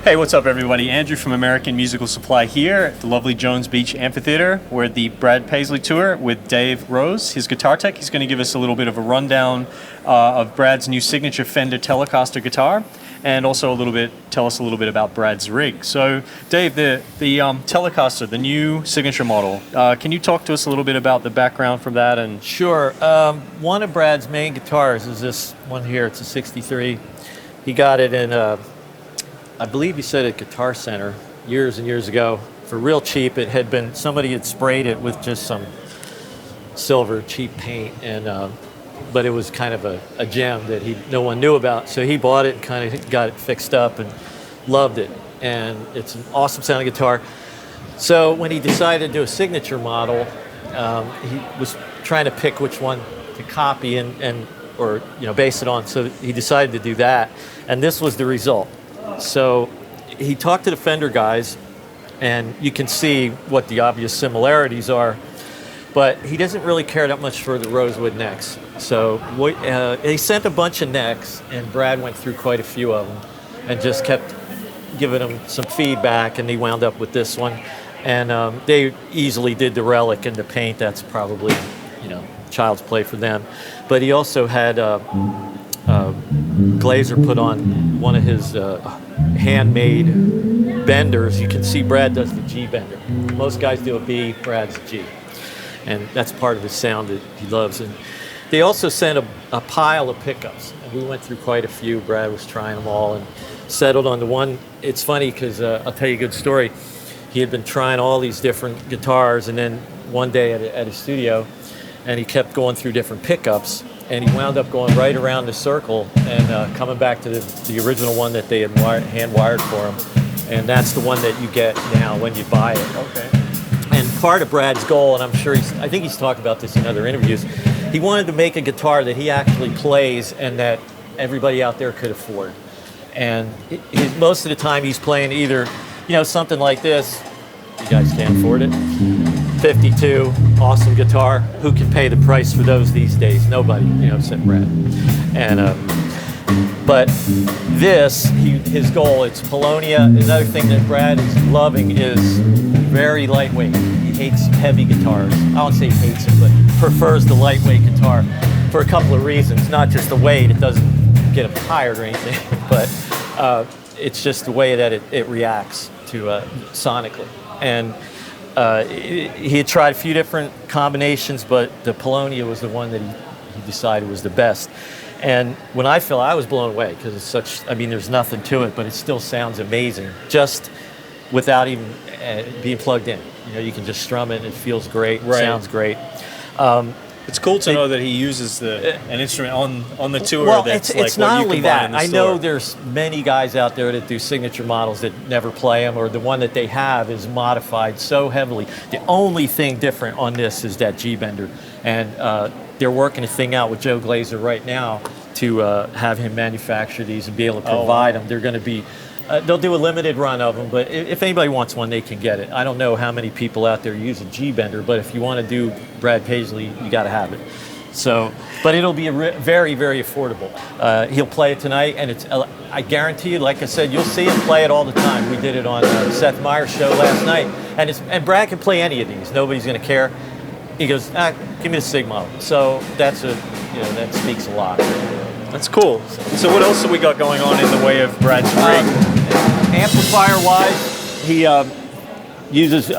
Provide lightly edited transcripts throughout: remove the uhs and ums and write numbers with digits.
Hey, what's up everybody? Andrew from American Musical Supply here at the lovely Jones Beach Amphitheater. We're at the Brad Paisley Tour with Dave Rouze, his guitar tech. He's going to give us a little bit of a rundown of Brad's new Signature Fender Telecaster guitar, and also tell us a little bit about Brad's rig. So Dave, the Telecaster, the new Signature model, can you talk to us a little bit about the background from that? And Sure. One of Brad's main guitars is this one here. It's a 63. He got it in I believe he said at Guitar Center years and years ago for real cheap. It had been, somebody had sprayed it with just some silver cheap paint, and but it was kind of a gem that no one knew about. So he bought it and kind of got it fixed up and loved it. And it's an awesome sounding guitar. So when he decided to do a signature model, he was trying to pick which one to copy or base it on. So he decided to do that, and this was the result. So he talked to the Fender guys, and you can see what the obvious similarities are, but he doesn't really care that much for the rosewood necks. So he sent a bunch of necks, and Brad went through quite a few of them and just kept giving them some feedback, and he wound up with this one. And they easily did the relic and the paint. That's probably child's play for them. But he also had Glazer put on one of his handmade benders. You can see Brad does the G bender. Most guys do a B, Brad's a G. And that's part of his sound that he loves. And they also sent a pile of pickups. And we went through quite a few. Brad was trying them all and settled on the one. It's funny because I'll tell you a good story. He had been trying all these different guitars, and then one day at his studio, and he kept going through different pickups, and he wound up going right around the circle and coming back to the original one that they had hand-wired for him. And that's the one that you get now when you buy it. Okay. And part of Brad's goal, and I think he's talked about this in other interviews, he wanted to make a guitar that he actually plays and that everybody out there could afford. And most of the time he's playing either, something like this. You guys can't afford it. 52, awesome guitar. Who can pay the price for those these days? Nobody, except Brad. And but this, his goal, it's Polonia. Another thing that Brad is loving is very lightweight. He hates heavy guitars. I won't say he hates it, but prefers the lightweight guitar for a couple of reasons. Not just the weight; it doesn't get him tired or anything, but it's just the way that it reacts to sonically. And he had tried a few different combinations, but the Polonia was the one that he decided was the best. And when I was blown away because it's such, there's nothing to it, but it still sounds amazing just without even being plugged in. You can just strum it and it feels great, right. Sounds great. It's cool to know that he uses an instrument on the tour. Well, that's it's like not what you only can buy that. in the I store. know there's many guys out there that do signature models that never play them, or the one that they have is modified so heavily. The only thing different on this is that G bender, and they're working a thing out with Joe Glazer right now to have him manufacture these and be able to provide them. They're going to be. They'll do a limited run of them, but if anybody wants one, they can get it. I don't know how many people out there use a G bender, but if you want to do Brad Paisley, you got to have it. So, but it'll be very, very affordable. He'll play it tonight, and I guarantee you, like I said, you'll see him play it all the time. We did it on Seth Meyers' show last night, and Brad can play any of these. Nobody's going to care. He goes, give me the Sig model. So that speaks a lot. That's cool. So what else have we got going on in the way of Brad's rig? Amplifier-wise, he uses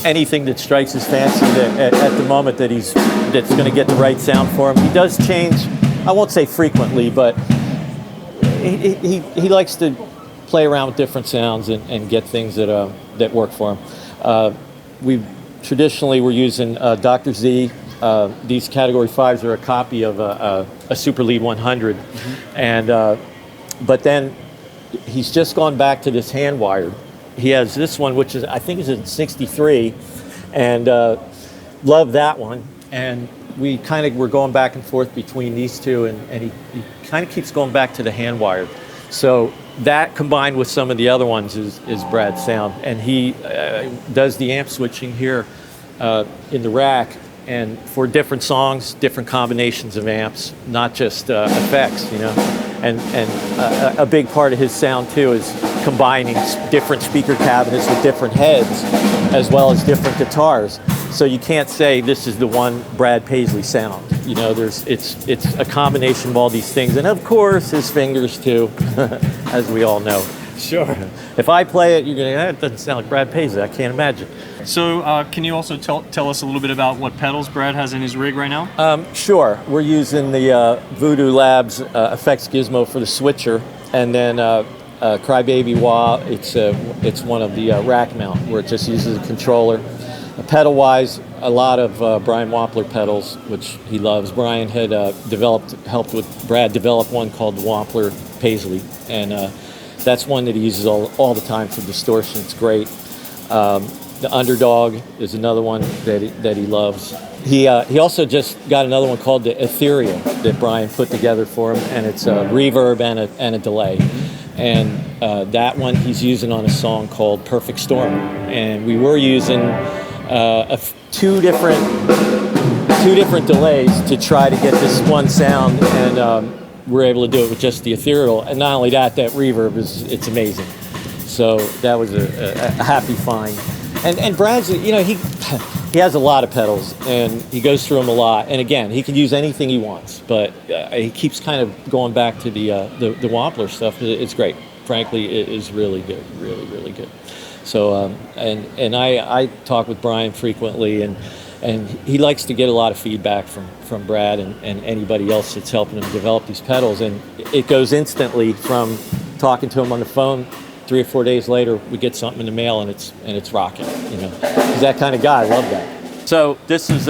anything that strikes his fancy at the moment that's going to get the right sound for him. He does change, I won't say frequently, but he likes to play around with different sounds and get things that work for him. We're using Dr. Z. These Category 5s are a copy of a Super Lead 100, and but then he's just gone back to this hand wired. He has this one, which I think is a 63, and love that one. And we're going back and forth between these two, and he kind of keeps going back to the hand wired. So that combined with some of the other ones is Brad's sound. And he does the amp switching here in the rack and for different songs, different combinations of amps, not just effects, you know. And a big part of his sound too is combining different speaker cabinets with different heads, as well as different guitars. So you can't say this is the one Brad Paisley sound. You know, it's a combination of all these things, and of course his fingers too, as we all know. Sure. If I play it, you're going to, that doesn't sound like Brad Paisley. I can't imagine. So can you also tell us a little bit about what pedals Brad has in his rig right now? Sure. We're using the Voodoo Labs effects gizmo for the switcher, and then Crybaby Wah. It's one of the rack mount where it just uses a controller. Pedal-wise, a lot of Brian Wampler pedals, which he loves. Brian had helped with Brad develop one called the Wampler Paisley, and that's one that he uses all the time for distortion. It's great. The Underdog is another one that he loves. He also just got another one called the Ethereal that Brian put together for him, and it's a reverb and a delay. And that one he's using on a song called Perfect Storm. And we were using two different delays to try to get this one sound, and we're able to do it with just the Ethereal. And not only that reverb it's amazing. So that was a happy find. And Brad's, you know, he has a lot of pedals, and he goes through them a lot. And again, he can use anything he wants, but he keeps kind of going back to the Wampler stuff. It's great. Frankly, it is really good, really, really good. So, and I talk with Brian frequently, and he likes to get a lot of feedback from Brad and anybody else that's helping him develop these pedals. And it goes instantly from talking to him on the phone. 3 or 4 days later, we get something in the mail, and it's rocking. You know, he's that kind of guy. I love that. So this is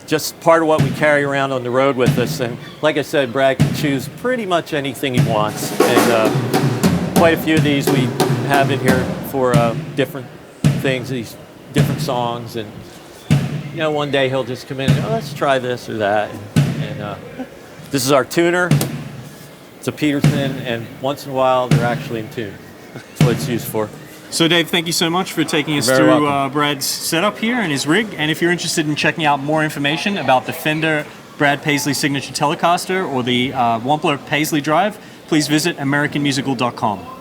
just part of what we carry around on the road with us. And like I said, Brad can choose pretty much anything he wants. And quite a few of these we have in here for different things, these different songs. And you know, one day he'll just come in and let's try this or that. And this is our tuner. It's a Peterson, and once in a while they're actually in tune. That's what it's used for. So Dave, thank you so much for taking us You're through Brad's setup here and his rig. And if you're interested in checking out more information about the Fender Brad Paisley Signature Telecaster or the Wampler Paisley Drive, please visit AmericanMusical.com.